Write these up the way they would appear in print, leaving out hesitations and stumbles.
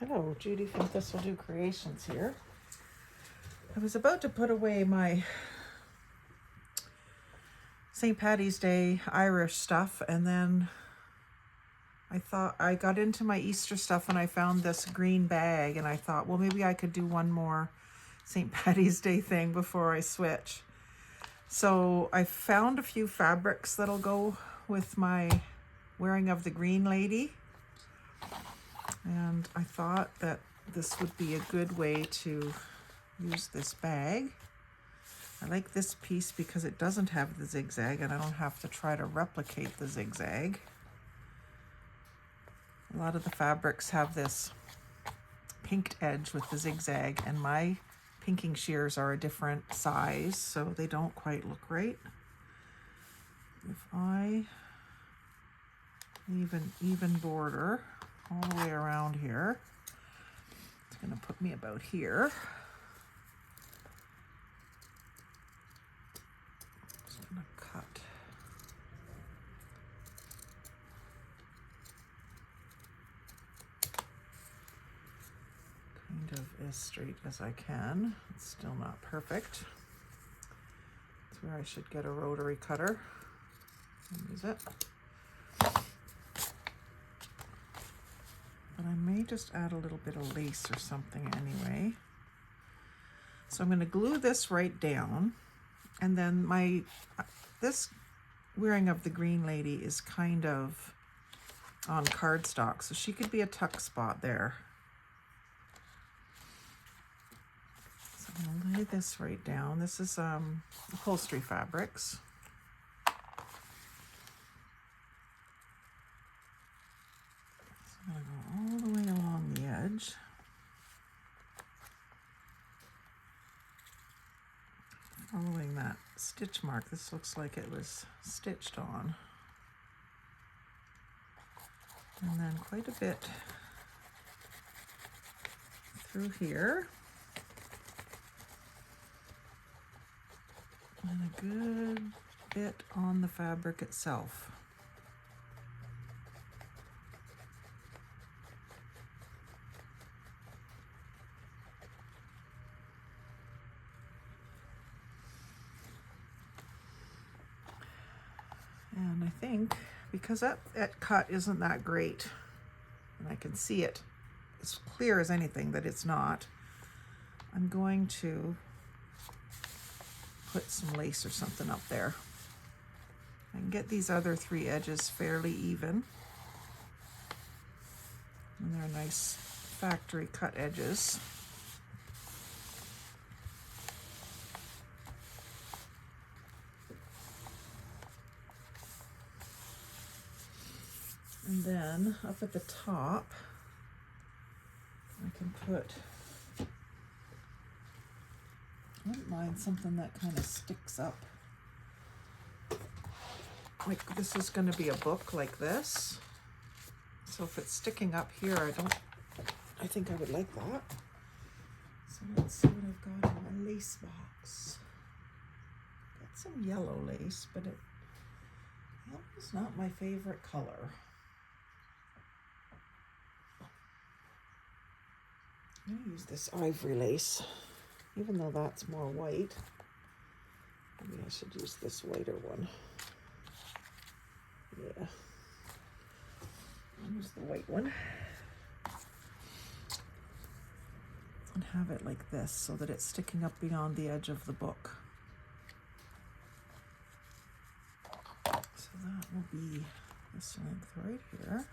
Hello, Judy from Thistledew Creations here. I was about to put away my St. Paddy's Day Irish stuff, and then I thought I got into my Easter stuff and I found this green bag, and I thought, well, maybe I could do one more St. Paddy's Day thing before I switch. So I found a few fabrics that'll go with my wearing of the green lady. And I thought that this would be a good way to use this bag. I like this piece because it doesn't have the zigzag and I don't have to try to replicate the zigzag. A lot of the fabrics have this pinked edge with the zigzag, and my pinking shears are a different size, so they don't quite look right. If I leave an even border all the way around here, it's going to put me about here. Just going to cut. Kind of as straight as I can. It's still not perfect. That's where I should get a rotary cutter and use it. But I may just add a little bit of lace or something anyway. So I'm going to glue this right down, and then this wearing of the green lady is kind of on cardstock, so she could be a tuck spot there. So I'm going to lay this right down. This is upholstery fabrics. I'm going to go all the way along the edge. Following that stitch mark, this looks like it was stitched on. And then quite a bit through here. And a good bit on the fabric itself. And I think because that cut isn't that great, and I can see it as clear as anything that it's not, I'm going to put some lace or something up there. I can get these other three edges fairly even. And they're nice factory cut edges. And then up at the top, I can put, I wouldn't mind something that kind of sticks up. Like this is going to be a book like this. So if it's sticking up here, I think I would like that. So let's see what I've got in my lace box. Got some yellow lace, but yellow's not my favorite color. I'm going to use this ivory lace, even though that's more white. Maybe I should use this whiter one. Yeah. I'll use the white one. And have it like this so that it's sticking up beyond the edge of the book. So that will be this length right here.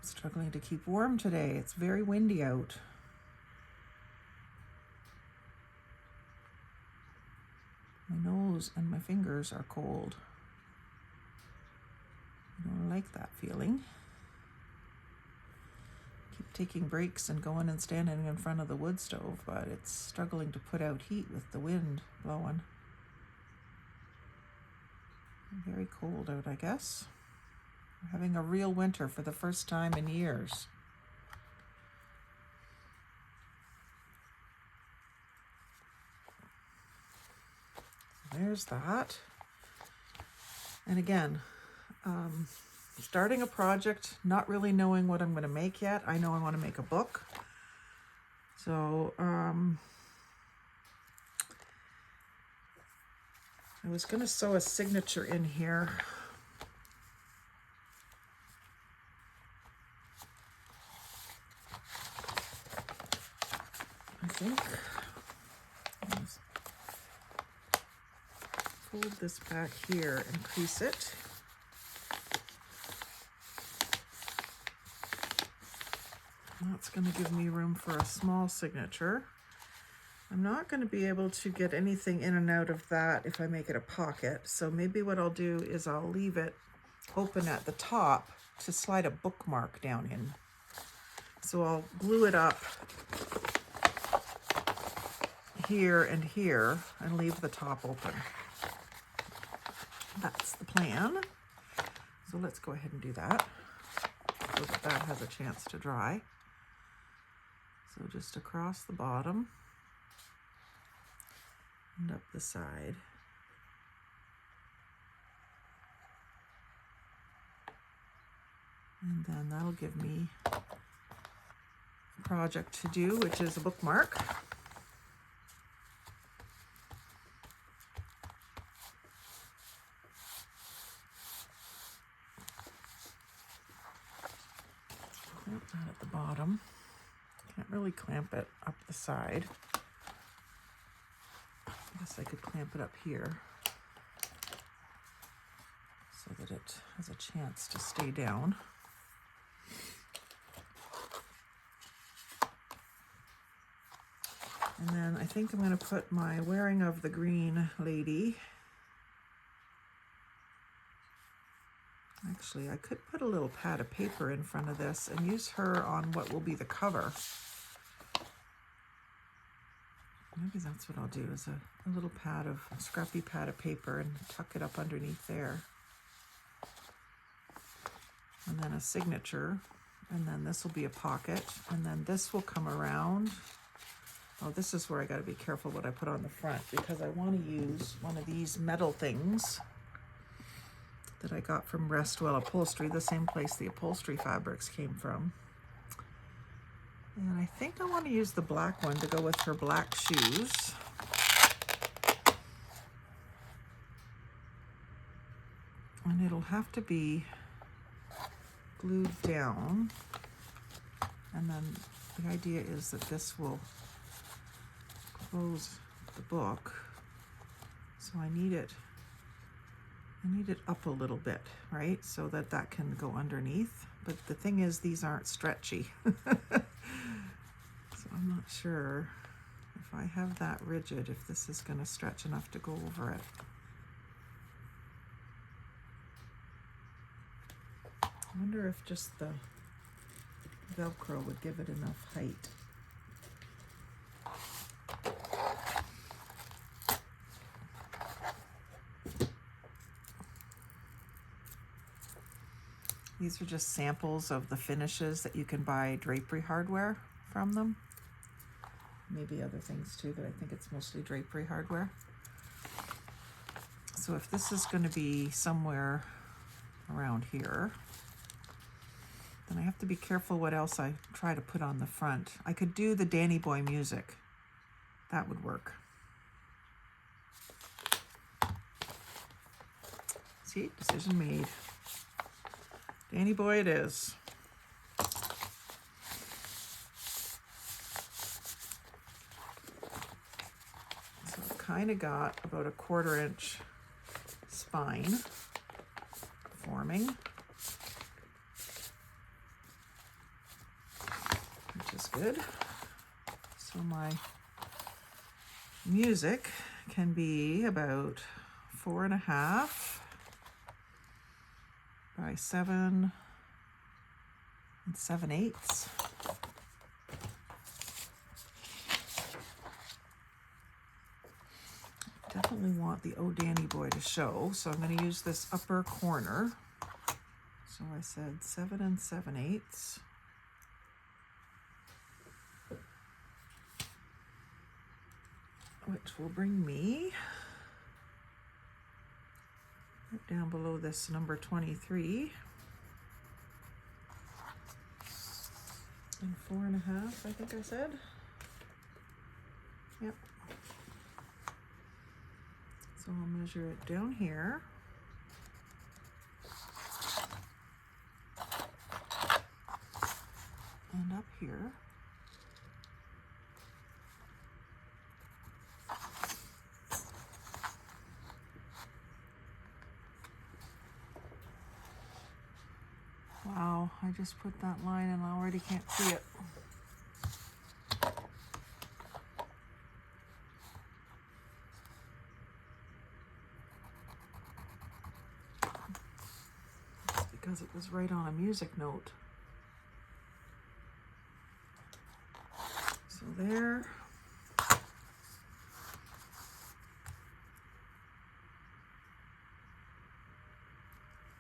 Struggling to keep warm today. It's very windy out. My nose and my fingers are cold. I don't like that feeling. Keep taking breaks and going and standing in front of the wood stove, but it's struggling to put out heat with the wind blowing. Very cold out, I guess. We're having a real winter for the first time in years. there's that. And again, starting a project, not really knowing what I'm going to make yet. I know I want to make a book. So I was going to sew a signature in here. I think. Let's fold this back here and crease it. That's going to give me room for a small signature. I'm not going to be able to get anything in and out of that if I make it a pocket. So maybe what I'll do is I'll leave it open at the top to slide a bookmark down in. So I'll glue it up here and here and leave the top open. That's the plan. So let's go ahead and do that so that that has a chance to dry. So just across the bottom and up the side. And then that'll give me a project to do, which is a bookmark. Clamp that at the bottom. Can't really clamp it up the side. I guess I could clamp it up here so that it has a chance to stay down. And then I think I'm going to put my Wearing of the Green lady. Actually, I could put a little pad of paper in front of this and use her on what will be the cover. Maybe that's what I'll do, is a little pad of, a scrappy pad of paper and tuck it up underneath there. And then a signature, and then this will be a pocket, and then this will come around. Oh, this is where I got to be careful what I put on the front, because I want to use one of these metal things that I got from Restwell Upholstery, the same place the upholstery fabrics came from. And I think I want to use the black one to go with her black shoes. And it'll have to be glued down. And then the idea is that this will close the book. So I need it up a little bit, right? So that that can go underneath. But the thing is, these aren't stretchy. So I'm not sure if I have that rigid, if this is going to stretch enough to go over it. I wonder if just the Velcro would give it enough height. These are just samples of the finishes that you can buy drapery hardware from them. Maybe other things too, but I think it's mostly drapery hardware. So if this is going to be somewhere around here, then I have to be careful what else I try to put on the front. I could do the Danny Boy music. That would work. See, decision made. Danny Boy it is. So I've kind of got about a 1/4 inch spine forming, which is good. So my music can be about 4.5 by 7 7/8. Definitely want the Oh Danny Boy to show, so I'm going to use this upper corner. So I said 7 7/8. Which will bring me right down below this number 23. And 4.5, I think I said. Yep. So I'll measure it down here. And up here. Wow, I just put that line and I already can't see it. It's because it was right on a music note. So there.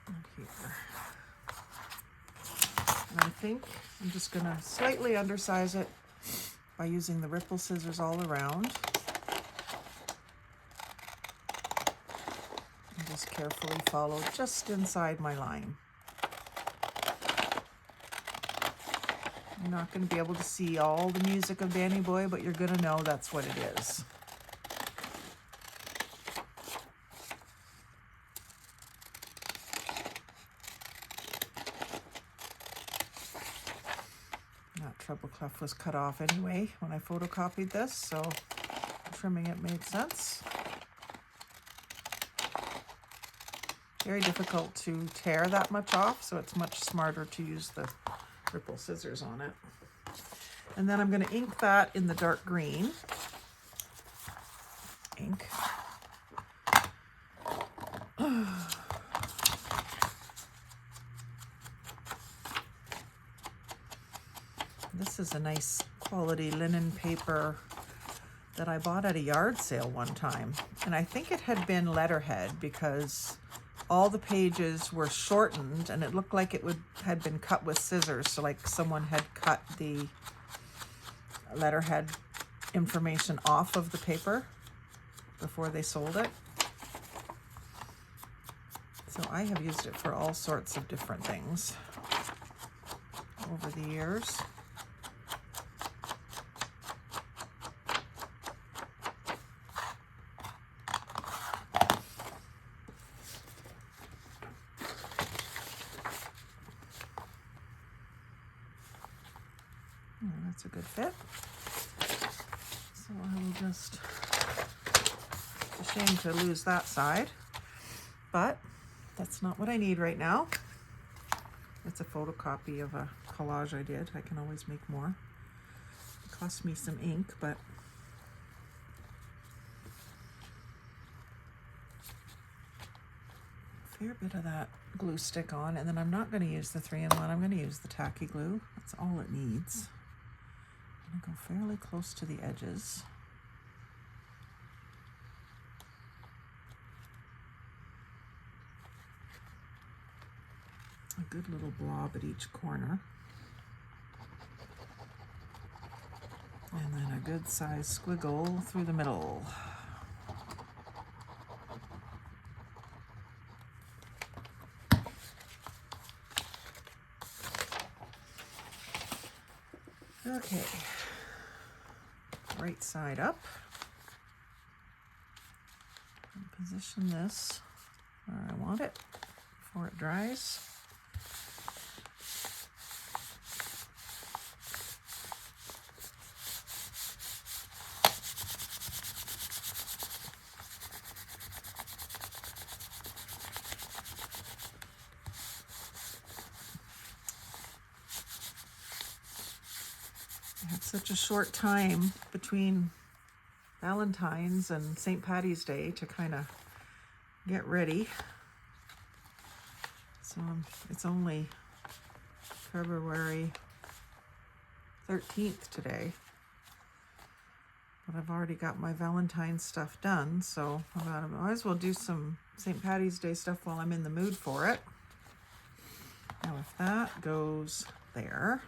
And here. And I think I'm just going to slightly undersize it by using the ripple scissors all around. And just carefully follow just inside my line. You're not going to be able to see all the music of Danny Boy, but you're going to know that's what it is. That treble clef was cut off anyway when I photocopied this, so trimming it made sense. Very difficult to tear that much off, so it's much smarter to use the ripple scissors on it. And then I'm going to ink that in the dark green ink. This is a nice quality linen paper that I bought at a yard sale one time. And I think it had been letterhead because all the pages were shortened and it looked like it had been cut with scissors. So like someone had cut the letterhead information off of the paper before they sold it. So I have used it for all sorts of different things over the years. That's a good fit. So I will just, it's a shame to lose that side, but that's not what I need right now. It's a photocopy of a collage I did. I can always make more. It cost me some ink, but a fair bit of that glue stick on. And then I'm not going to use the 3-in-1. I'm going to use the tacky glue. That's all it needs. I'm going to go fairly close to the edges. A good little blob at each corner. And then a good size squiggle through the middle. Okay. Right side up. And position this where I want it before it dries. I had such a short time between Valentine's and St. Patty's Day to kind of get ready. So it's only February 13th today. But I've already got my Valentine's stuff done, so I might as well do some St. Patty's Day stuff while I'm in the mood for it. Now if that goes there,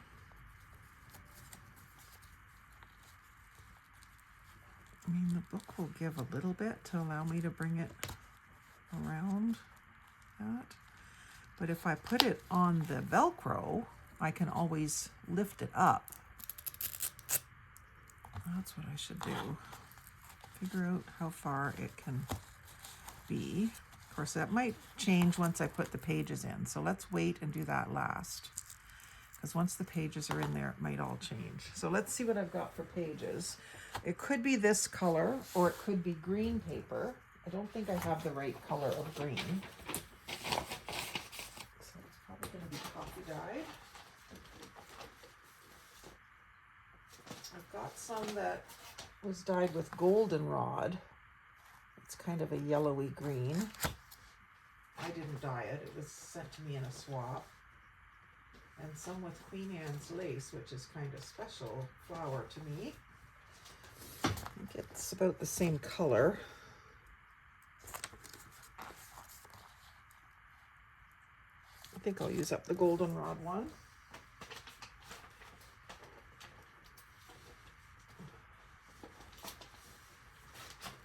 I mean, the book will give a little bit to allow me to bring it around. that. But if I put it on the Velcro, I can always lift it up. That's what I should do. Figure out how far it can be. Of course, that might change once I put the pages in. So let's wait and do that last. Because once the pages are in there, it might all change. So let's see what I've got for pages. It could be this color, or it could be green paper. I don't think I have the right color of green. So it's probably going to be coffee dyed. I've got some that was dyed with goldenrod. It's kind of a yellowy green. I didn't dye it. It was sent to me in a swap. And some with Queen Anne's lace, which is kind of special flower to me. I think it's about the same color. I think I'll use up the goldenrod one.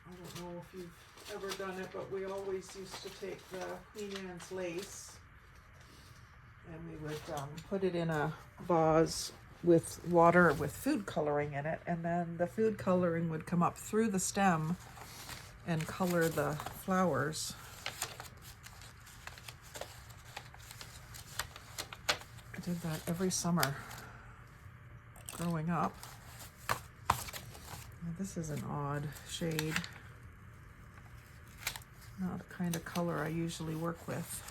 I don't know if you've ever done it, but we always used to take the Queen Anne's lace and we would put it in a vase with water with food coloring in it, and then the food coloring would come up through the stem and color the flowers. I did that every summer growing up. Now, this is an odd shade. Not the kind of color I usually work with.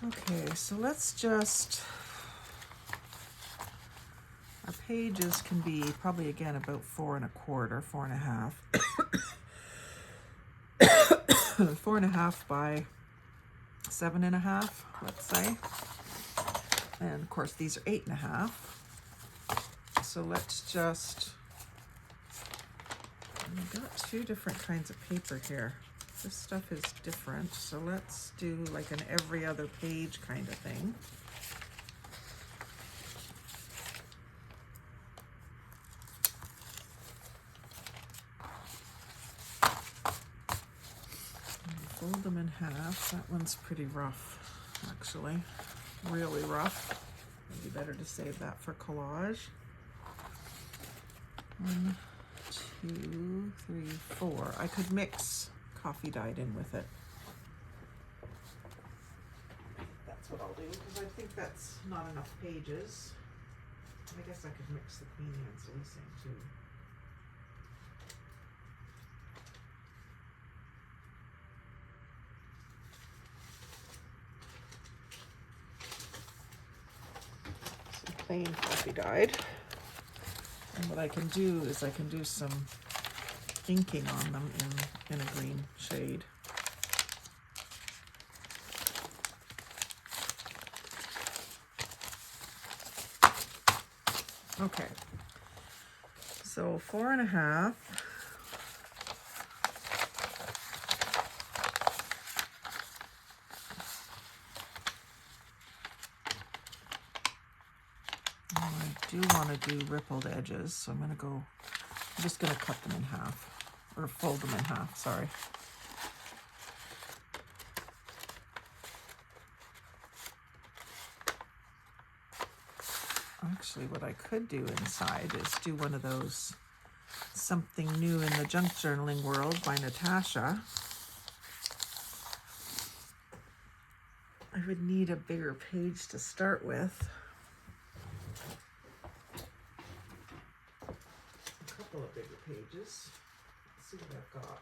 Okay, so let's just, our pages can be probably again about 4 1/4, 4 1/2. 4 1/2 by 7 1/2, let's say. And of course these are 8 1/2. So let's just, I've got 2 different kinds of paper here. This stuff is different, so let's do like an every other page kind of thing. Fold them in half. That one's pretty rough, actually. Really rough. Maybe better to save that for collage. 1, 2, 3, 4. I could mix coffee dyed in with it. That's what I'll do, because I think that's not enough pages. I guess I could mix the Queen Anne's lace in too. Some plain coffee dyed. And what I can do is I can do some inking on them in a green shade. Okay, so 4 1/2. I do want to do rippled edges, so I'm just going to cut them in half, or fold them in half, sorry. Actually, what I could do inside is do one of those Something New in the Junk Journaling World by Natasha. I would need a bigger page to start with. A couple of bigger pages. Let's see what I've got.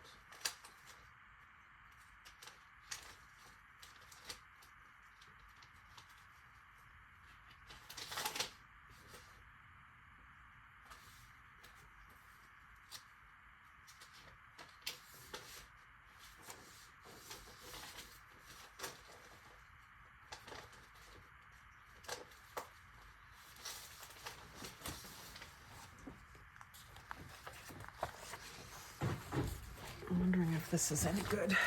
I'm wondering if this is any good.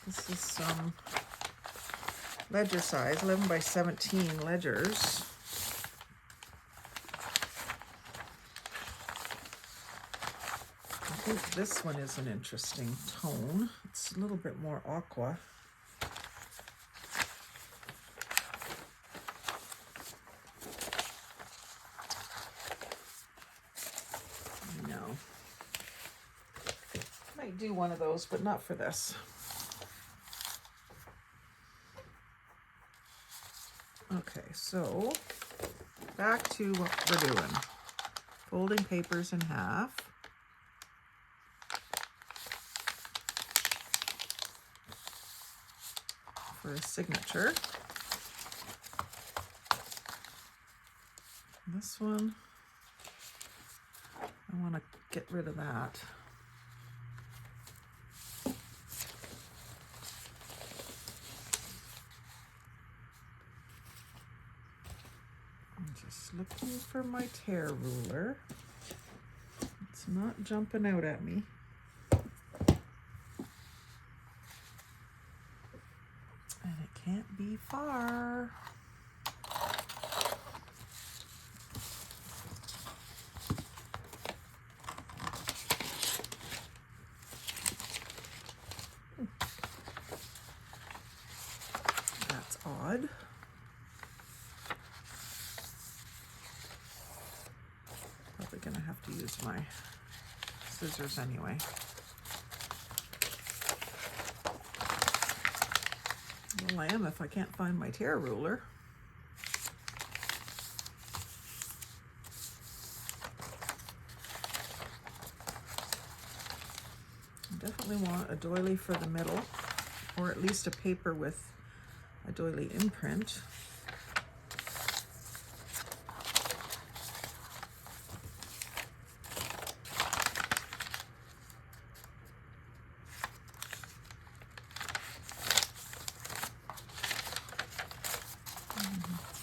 This is some ledger size, 11 by 17 ledgers. think this one is an interesting tone. It's a little bit more aqua. No. Might do one of those, but not for this. Okay, so back to what we're doing. Folding papers in half. For a signature. This one, I want to get rid of that. I'm just looking for my tear ruler. It's not jumping out at me. And it can't be far. That's odd. Probably gonna have to use my scissors anyway. Well, I am if I can't find my tear ruler. I definitely want a doily for the middle, or at least a paper with a doily imprint.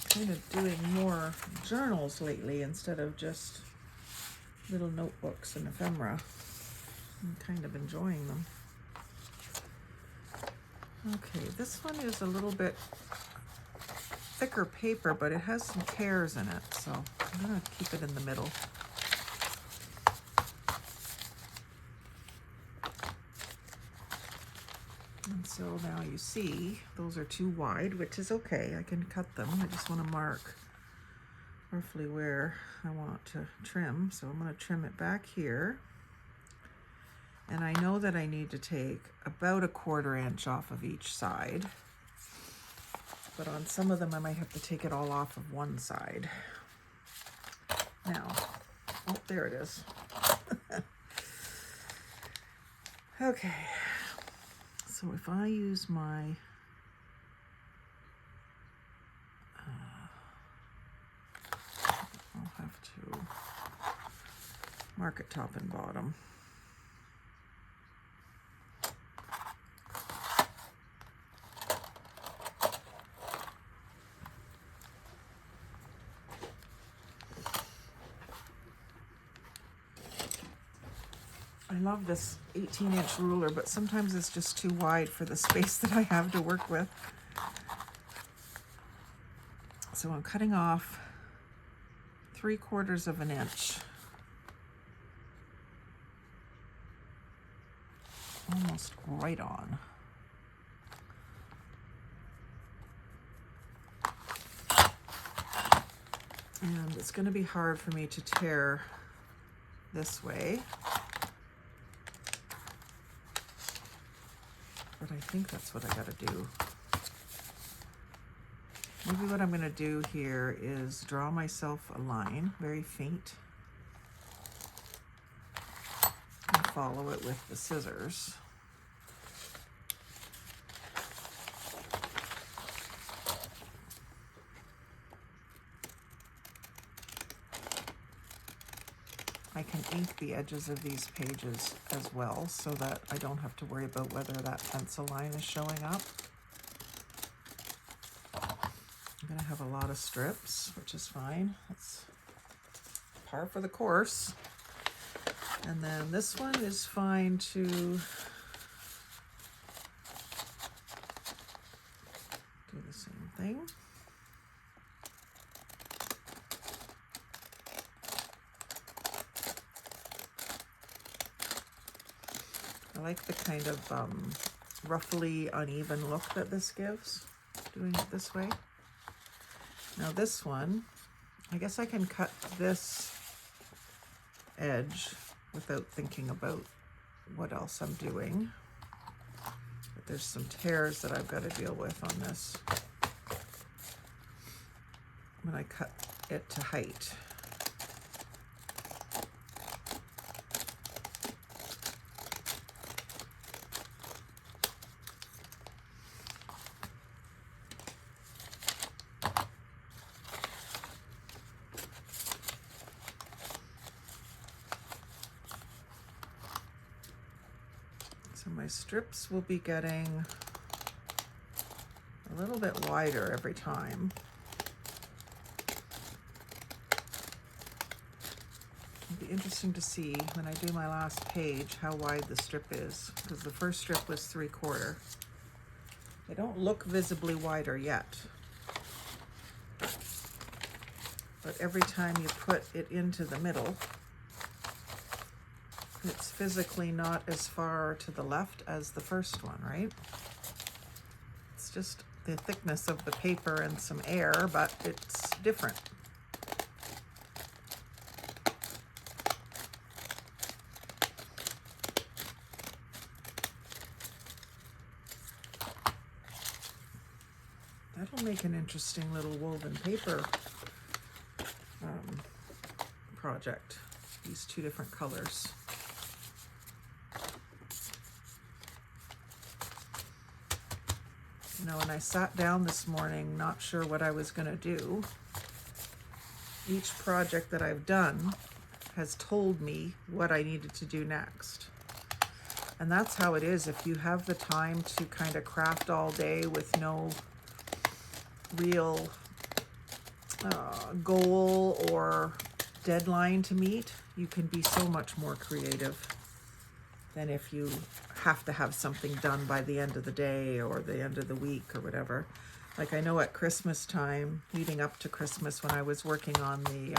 Kind of doing more journals lately instead of just little notebooks and ephemera. I'm kind of enjoying them. Okay, this one is a little bit thicker paper, but it has some tears in it, so I'm gonna keep it in the middle. And so now you see those are too wide, which is okay. I can cut them. I just want to mark roughly where I want to trim. So I'm going to trim it back here. And I know that I need to take about 1/4 inch off of each side. But on some of them, I might have to take it all off of one side. Now, oh, there it is. Okay. So if I use my I'll have to mark it top and bottom. I love this 18-inch ruler, but sometimes it's just too wide for the space that I have to work with. So I'm cutting off 3/4 of an inch. Almost right on. And it's going to be hard for me to tear this way. But I think that's what I got to do. Maybe what I'm going to do here is draw myself a line, very faint, and follow it with the scissors. I can ink the edges of these pages as well so that I don't have to worry about whether that pencil line is showing up. I'm going to have a lot of strips, which is fine. That's par for the course. And then this one is fine to do the same thing. I like the kind of roughly uneven look that this gives, doing it this way. Now this one, I guess I can cut this edge without thinking about what else I'm doing. But there's some tears that I've got to deal with on this when I cut it to height. So my strips will be getting a little bit wider every time. It'll be interesting to see when I do my last page how wide the strip is, because the first strip was 3/4. They don't look visibly wider yet, but every time you put it into the middle, it's physically not as far to the left as the first one, right? It's just the thickness of the paper and some air, but it's different. That'll make an interesting little woven paper project, these two different colors. You know, when I sat down this morning, not sure what I was going to do, each project that I've done has told me what I needed to do next. And that's how it is if you have the time to kind of craft all day with no real goal or deadline to meet. You can be so much more creative than if you have to have something done by the end of the day or the end of the week or whatever. Like I know at Christmas time, leading up to Christmas, when I was working on the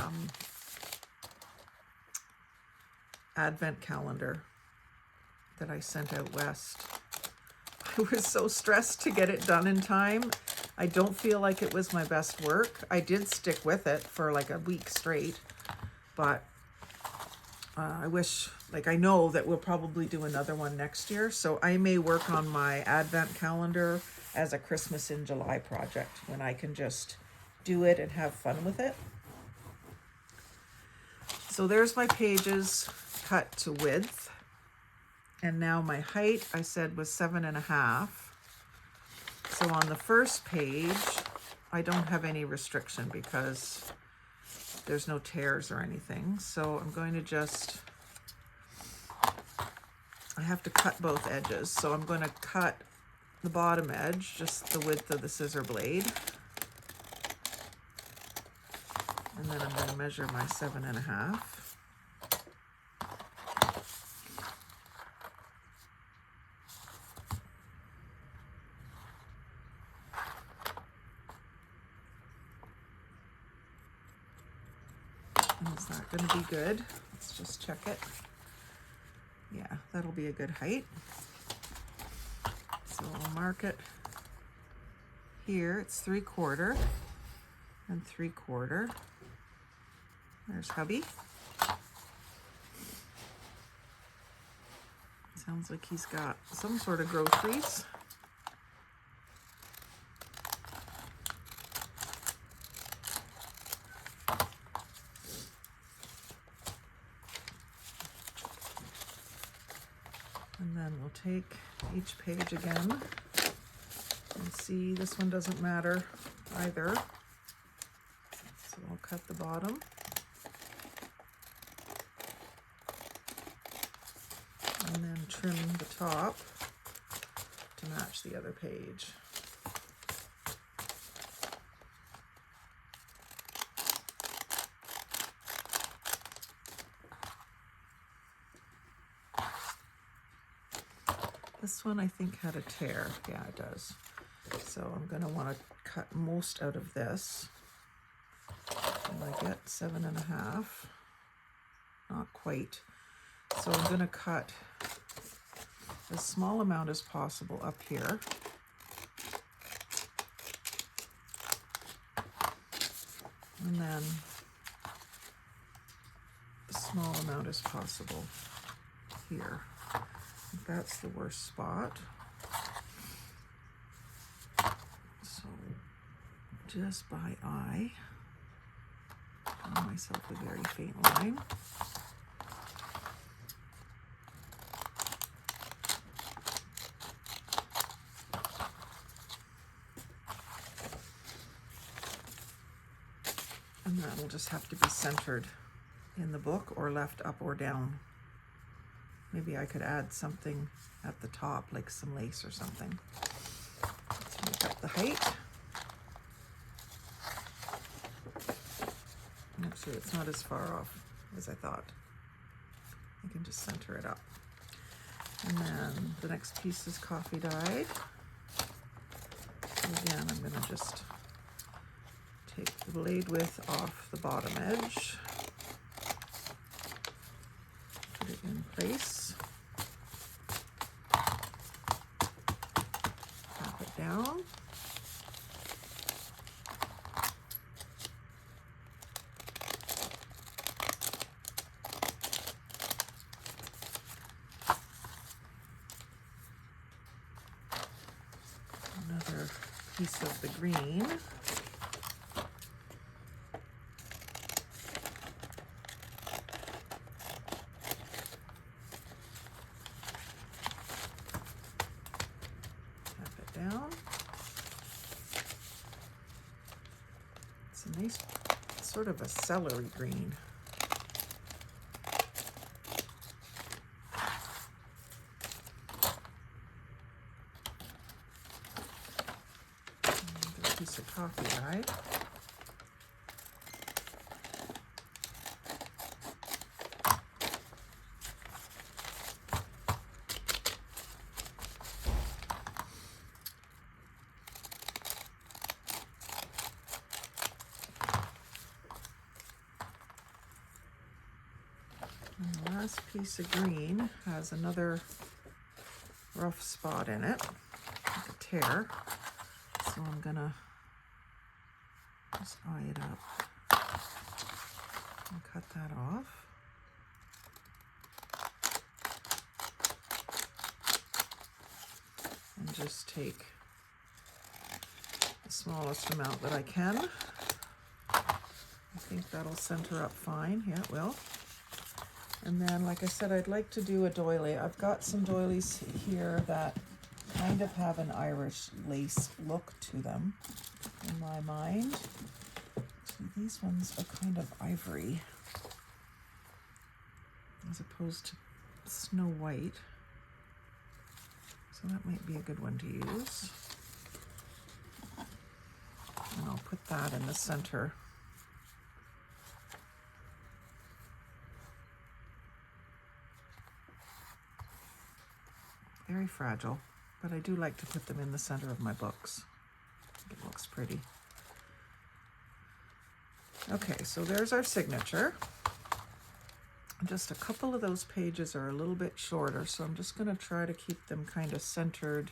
advent calendar that I sent out west, I was so stressed to get it done in time. I don't feel like it was my best work. I did stick with it for like a week straight, but I wish, like I know that we'll probably do another one next year, so I may work on my advent calendar as a Christmas in July project when I can just do it and have fun with it. So there's my pages cut to width, and now my height I said was 7.5. So on the first page I don't have any restriction because there's no tears or anything. So I'm going to just, I have to cut both edges. So I'm going to cut the bottom edge, just the width of the scissor blade. And then I'm going to measure my 7.5. Is that going to be good? Let's just check it. Yeah, that'll be a good height. So I'll mark it here. It's 3/4 and 3/4. There's hubby. Sounds like he's got some sort of groceries. And then we'll take each page again and see, this one doesn't matter either. So I'll cut the bottom. And then trim the top to match the other page. This one I think had a tear. Yeah, it does. So I'm going to want to cut most out of this. And I get 7.5. Not quite. So I'm going to cut as small amount as possible up here. And then a small amount as possible here. I think that's the worst spot. So just by eye, draw myself a very faint line. And that will just have to be centered in the book or left up or down. Maybe I could add something at the top, like some lace or something. Let's make up the height. Actually, it's not as far off as I thought. I can just center it up. And then the next piece is coffee dyed. And again, I'm going to just take the blade width off the bottom edge, put it in place, tap it down, another piece of the green. Down. It's a nice, sort of a celery green. Another piece of coffee dye. And the last piece of green has another rough spot in it, like a tear. So I'm gonna just eye it up and cut that off. And just take the smallest amount that I can. I think that'll center up fine. Yeah, it will. And then, like I said, I'd like to do a doily. I've got some doilies here that kind of have an Irish lace look to them in my mind. Actually, these ones are kind of ivory as opposed to snow white. So that might be a good one to use. And I'll put that in the center. Very fragile, but I do like to put them in the center of my books. It looks pretty. Okay, so there's our signature. Just a couple of those pages are a little bit shorter, so I'm just going to try to keep them kind of centered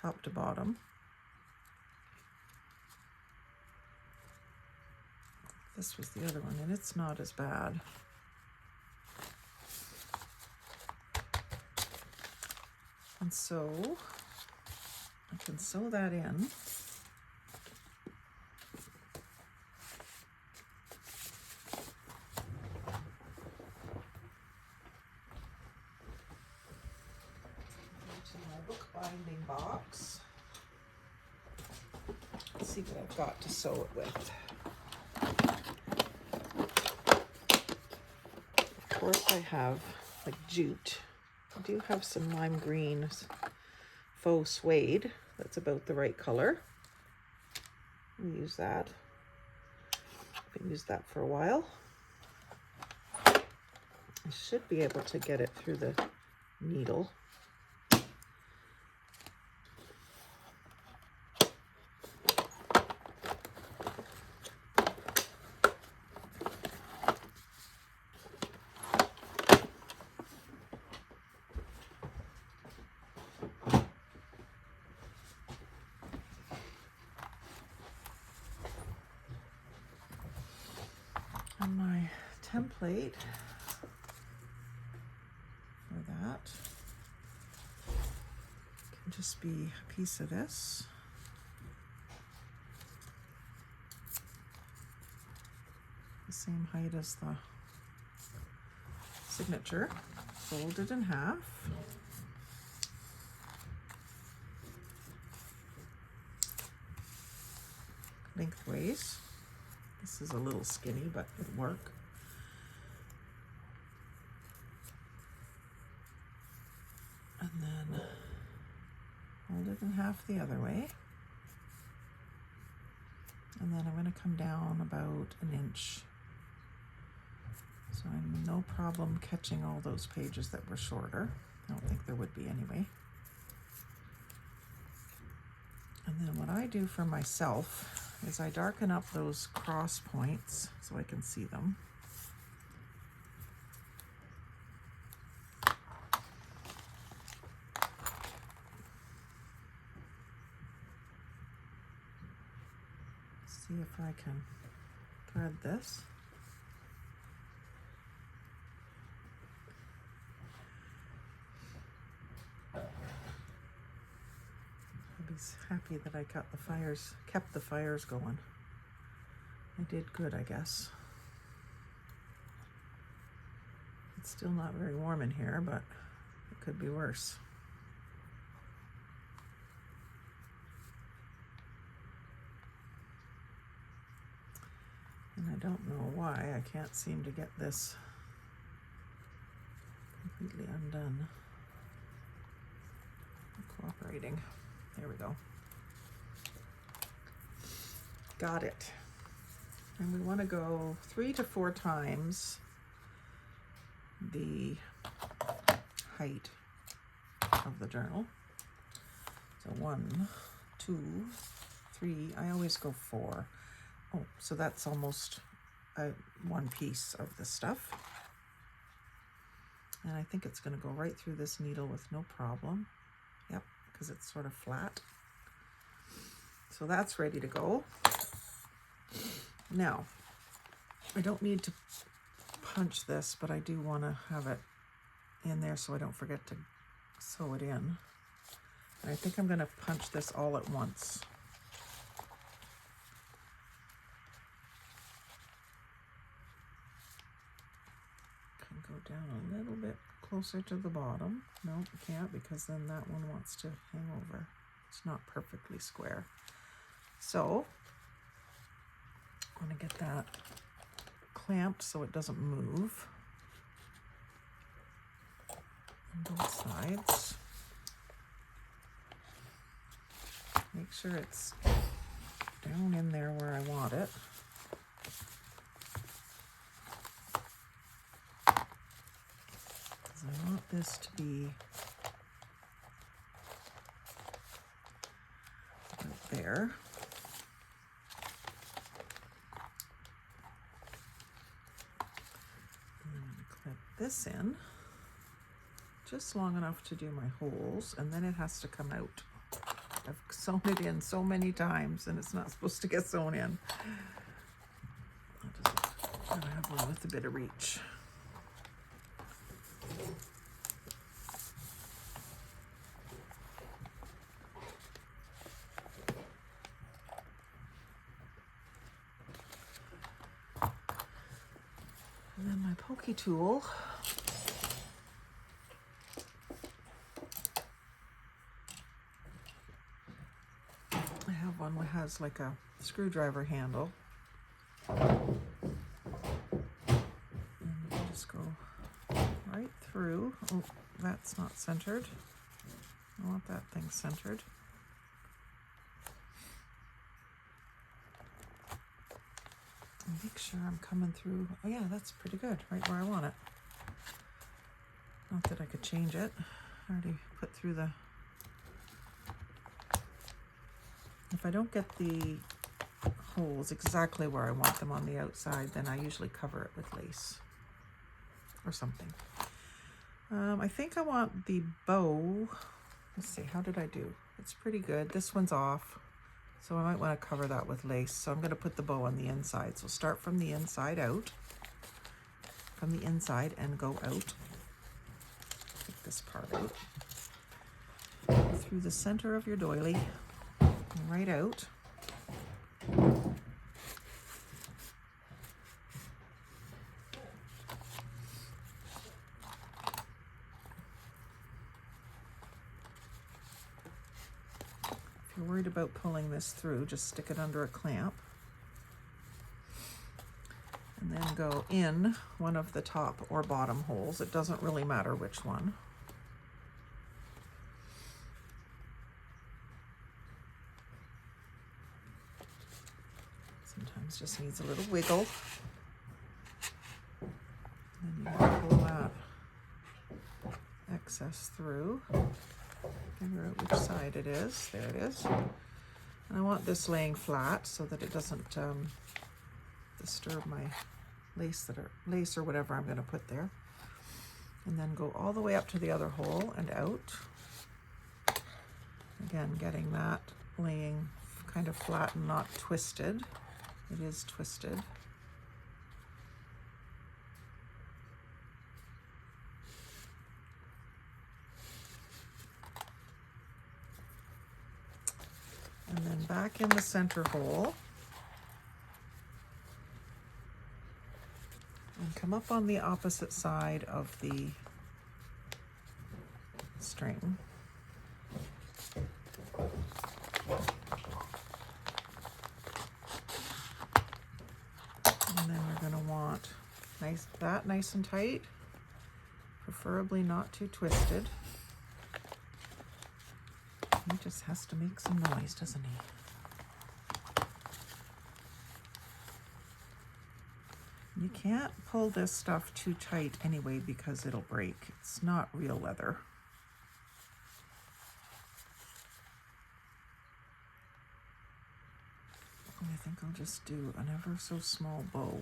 top to bottom. This was the other one, and it's not as bad. And so I can sew that in. To my book binding box. Let's see what I've got to sew it with. Of course I have like jute. I do have some lime green faux suede. That's about the right color. We use that. I've used that for a while. I should be able to get it through the needle. template for that can just be a piece of this. The same height as the signature, folded in half. Lengthways. This is a little skinny, but it'll work. And then fold it in half the other way. And then I'm going to come down about an inch. So I'm no problem catching all those pages that were shorter. I don't think there would be anyway. And then what I do for myself is I darken up those cross points so I can see them. See if I can thread this. I'll be happy that I kept the fires going. I did good, I guess. It's still not very warm in here, but it could be worse. And I don't know why I can't seem to get this completely undone. Not cooperating. There we go. Got it. And we want to go 3 to 4 times the height of the journal. So 1, 2, 3. I always go 4. Oh, so that's almost one piece of the stuff. And I think it's going to go right through this needle with no problem. Yep, because it's sort of flat. So that's ready to go. Now, I don't need to punch this, but I do want to have it in there so I don't forget to sew it in. And I think I'm going to punch this all at once. Go down a little bit closer to the bottom. No, you can't, because then that one wants to hang over. It's not perfectly square. So I'm going to get that clamped so it doesn't move on both sides. Make sure it's down in there where I want it. I want this to be about there. And I'm going to clip this in just long enough to do my holes, and then it has to come out. I've sewn it in so many times and it's not supposed to get sewn in. I'll just have one with a bit of reach. And then my pokey tool. I have one that has like a screwdriver handle. And you just go right through. Oh, that's not centered. I want that thing centered. And make sure I'm coming through. Oh yeah, that's pretty good, right where I want it. Not that I could change it. I already put through the... If I don't get the holes exactly where I want them on the outside, then I usually cover it with lace or something. I think I want the bow. Let's see, how did I do? It's pretty good. This one's off, so I might want to cover that with lace. So I'm going to put the bow on the inside. So start from the inside out. from the inside and go out. Take this part out. Through the center of your doily, right out. If you're worried about pulling this through, just stick it under a clamp. And then go in one of the top or bottom holes. It doesn't really matter which one. Sometimes just needs a little wiggle. And then you want to pull that excess through. Figure out which side it is. There it is. And I want this laying flat so that it doesn't disturb my lace or whatever I'm going to put there. And then go all the way up to the other hole and out. Again, getting that laying kind of flat and not twisted. It is twisted. And then back in the center hole. And come up on the opposite side of the string. And then we're going to want nice and tight, preferably not too twisted. He just has to make some noise, doesn't he? You can't pull this stuff too tight anyway because it'll break. It's not real leather. I think I'll just do an ever so small bow.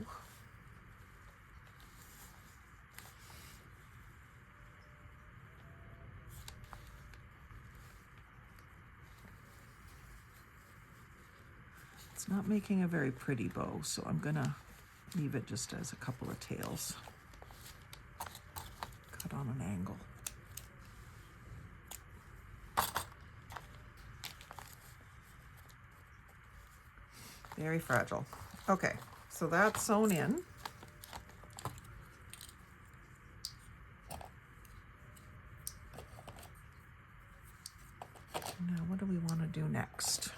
It's not making a very pretty bow, so I'm gonna leave it just as a couple of tails. Cut on an angle. Very fragile. Okay, so that's sewn in. Now, what do we want to do next?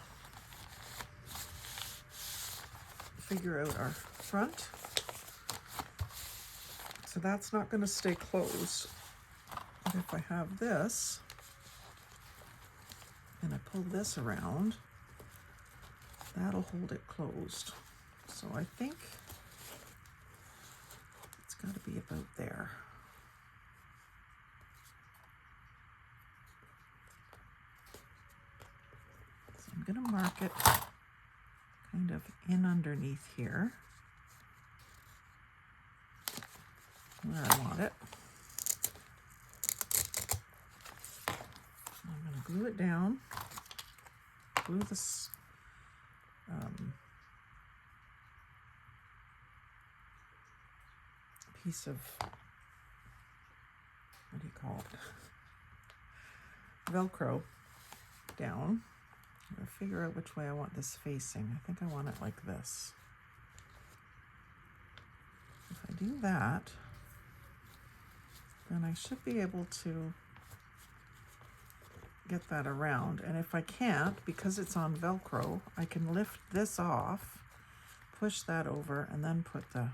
Figure out our front. So that's not going to stay closed. But if I have this, and I pull this around, that'll hold it closed. So I think it's got to be about there. So I'm going to mark it kind of in underneath here, where I want it. I'm going to glue it down, glue this piece of, what do you call it, Velcro down. I'm going to figure out which way I want this facing. I think I want it like this. If I do that, then I should be able to get that around. And if I can't, because it's on Velcro, I can lift this off, push that over, and then put the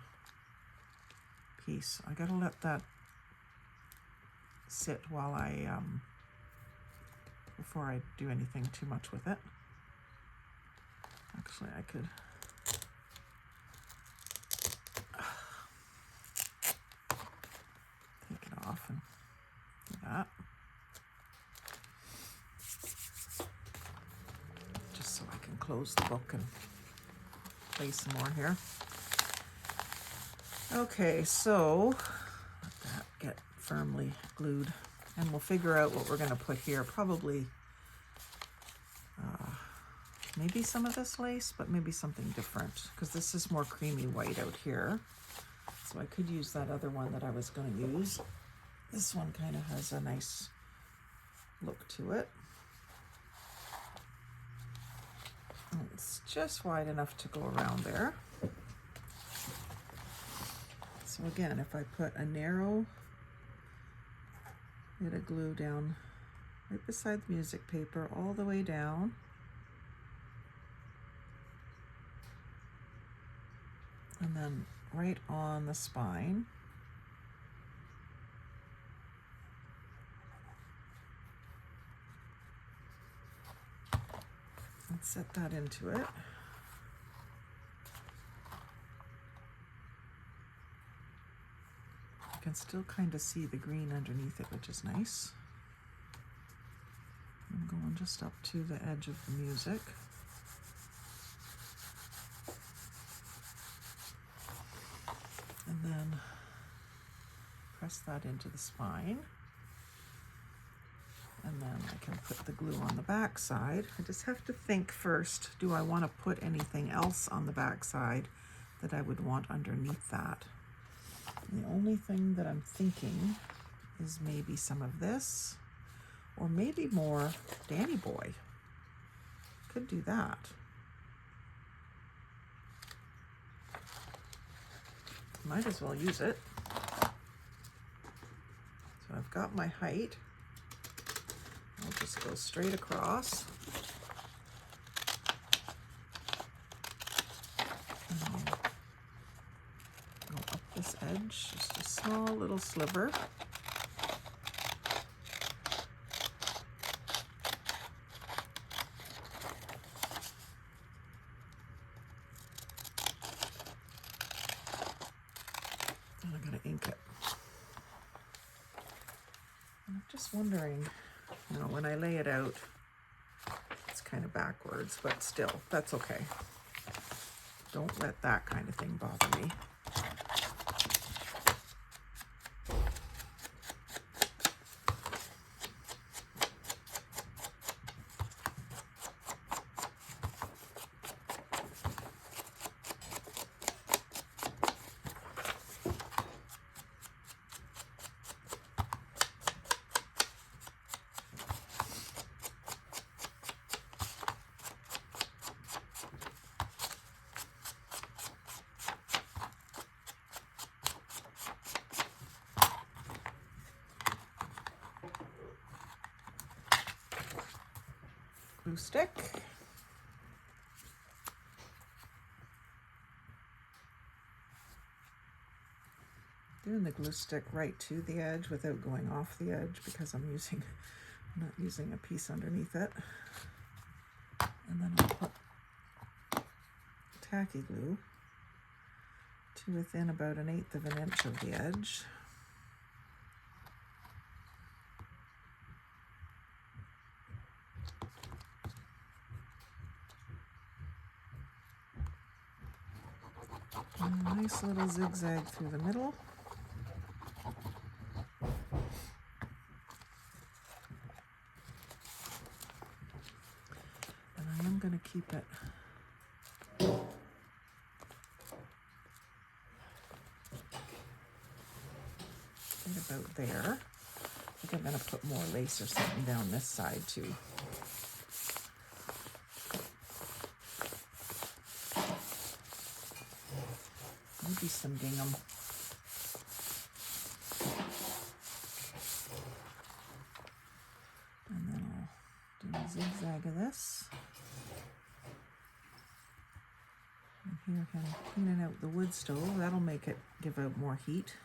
piece. I gotta let that sit while I before I do anything too much with it. Actually, I could take it off and do that. Just so I can close the book and play some more here. Okay, so let that get firmly glued, and we'll figure out what we're going to put here. Probably maybe some of this lace, but maybe something different, because this is more creamy white out here. So I could use that other one that I was going to use. This one kind of has a nice look to it. And it's just wide enough to go around there. So again, if I put a narrow bit of glue down right beside the music paper all the way down, and then right on the spine, and set that into it. You can still kind of see the green underneath it, which is nice. I'm going just up to the edge of the music. And then press that into the spine. And then I can put the glue on the back side. I just have to think first, do I want to put anything else on the back side that I would want underneath that? The only thing that I'm thinking is maybe some of this, or maybe more Danny Boy. Could do that. Might as well use it. So I've got my height. I'll just go straight across. And I'll go up this edge, just a small little sliver. And I'm going to ink it. And I'm just wondering, you know, when I lay it out, it's kind of backwards, but still, that's okay. Don't let that kind of thing bother me. Glue stick. Doing the glue stick right to the edge without going off the edge because I'm not using a piece underneath it. And then I'll put tacky glue to within about 1/8 of an inch of the edge. And a nice little zigzag through the middle. And I am going to keep it right about there. I think I'm going to put more lace or something down this side too. Maybe some gingham. And then I'll do a zigzag of this. And here, kind of cleaning out the wood stove. That'll make it give out more heat.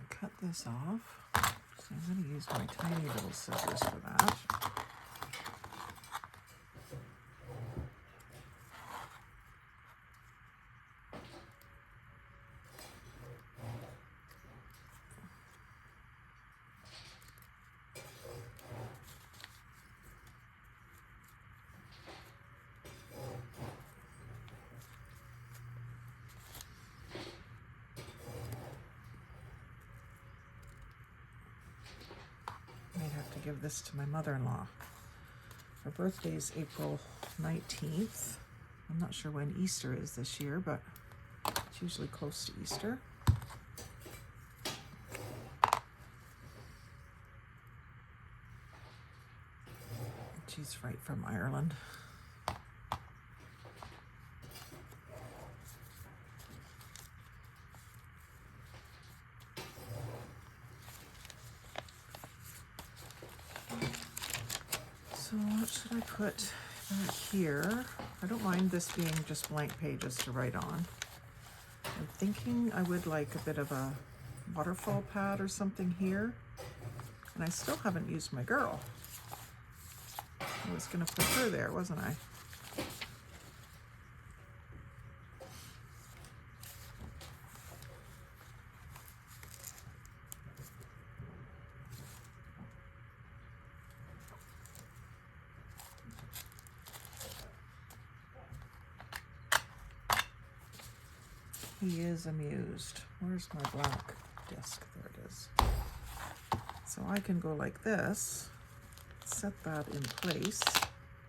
Cut this off. So I'm going to use my tiny little scissors for that. give this to my mother-in-law. Her birthday is April 19th. I'm not sure when Easter is this year, but it's usually close to Easter. She's right from Ireland. So what should I put back here? I don't mind this being just blank pages to write on. I'm thinking I would like a bit of a waterfall pad or something here. And I still haven't used my girl. I was going to put her there, wasn't I? He is amused. Where's my black disc? There it is. So I can go like this, set that in place.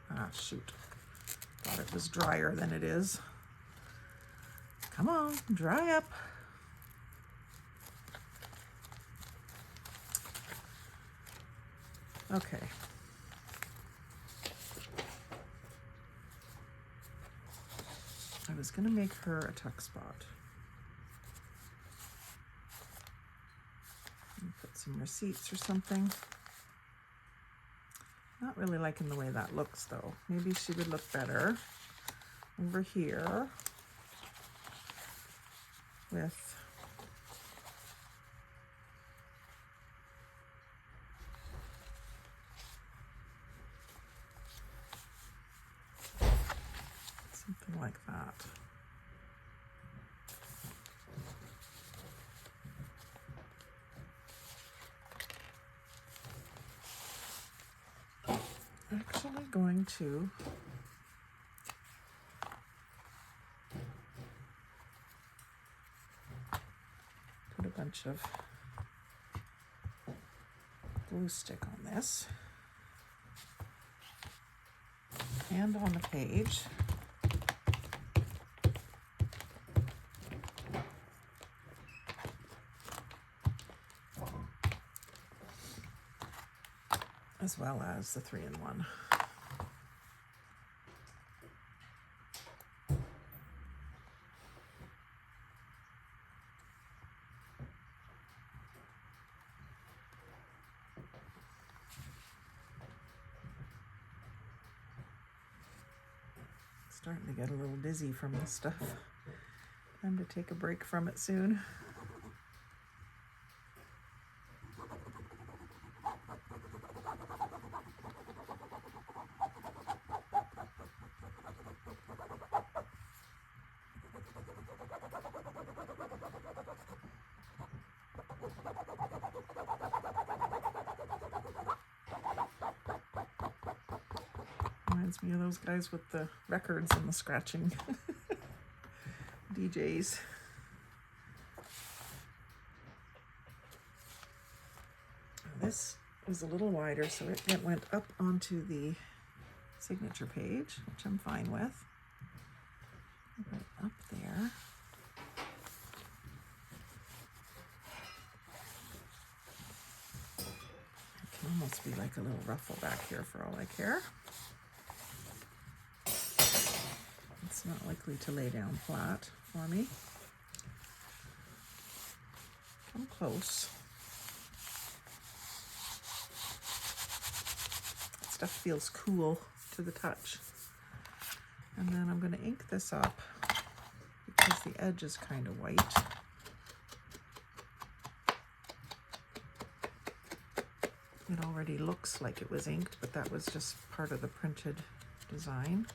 Ah, shoot. Thought it was drier than it is. Come on, dry up. Okay. I was going to make her a tuck spot. And put some receipts or something. Not really liking the way that looks though. Maybe she would look better over here with something like that. Actually going to put a bunch of glue stick on this and on the page. As well as the 3-in-1. Starting to get a little dizzy from this stuff. Time to take a break from it soon. Reminds me of those guys with the records and the scratching. DJs. This is a little wider, so it went up onto the signature page, which I'm fine with. Put it up there. It can almost be like a little ruffle back here for all I care. It's not likely to lay down flat for me. Come close. Stuff feels cool to the touch. And then I'm going to ink this up because the edge is kind of white. It already looks like it was inked, but that was just part of the printed design.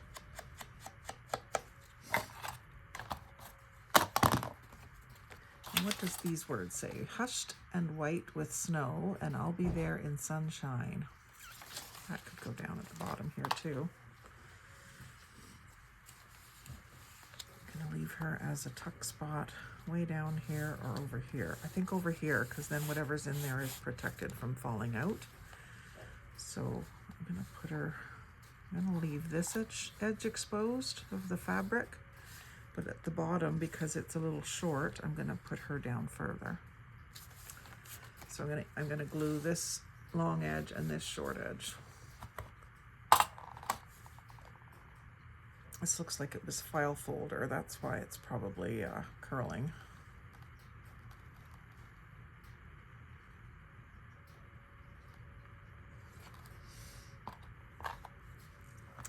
What does these words say? Hushed and white with snow, and I'll be there in sunshine. That could go down at the bottom here too. I'm gonna leave her as a tuck spot way down here or over here. I think over here, because then whatever's in there is protected from falling out. So I'm gonna put her, I'm gonna leave this edge exposed of the fabric, but at the bottom, because it's a little short, I'm gonna put her down further. So I'm gonna glue this long edge and this short edge. This looks like it was file folder. That's why it's probably curling.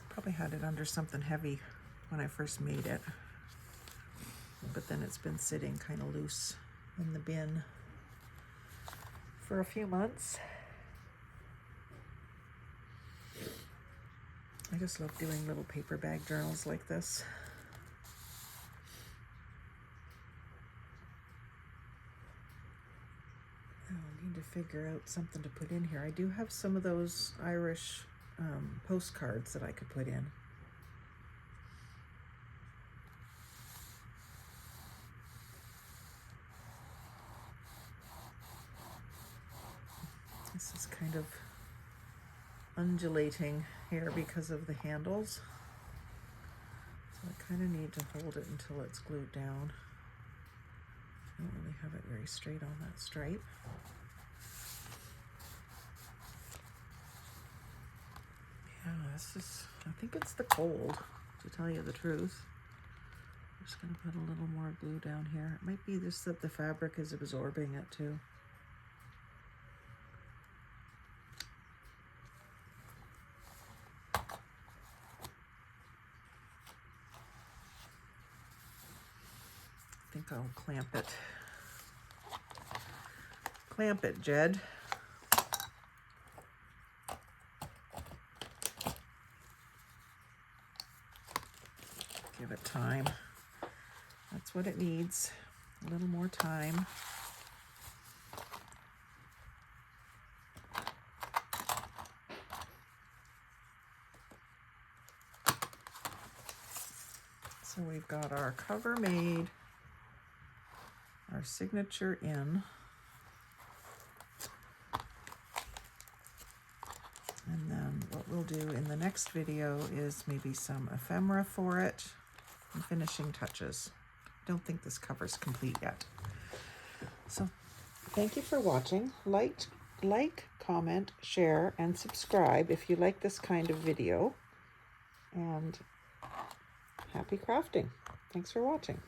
Probably had it under something heavy when I first made it, but then it's been sitting kind of loose in the bin for a few months. I just love doing little paper bag journals like this. I need to figure out something to put in here. I do have some of those Irish postcards that I could put in. This is kind of undulating here because of the handles. So I kind of need to hold it until it's glued down. I don't really have it very straight on that stripe. Yeah, this is, I think it's the cold, to tell you the truth. I'm just gonna put a little more glue down here. It might be just that the fabric is absorbing it too. I think I'll clamp it. Clamp it, Jed. Give it time. That's what it needs. A little more time. So we've got our cover made, our signature in, and then what we'll do in the next video is maybe some ephemera for it and finishing touches. Don't think this cover's complete yet. So thank you for watching. Like, comment, share, and subscribe if you like this kind of video. And happy crafting. Thanks for watching.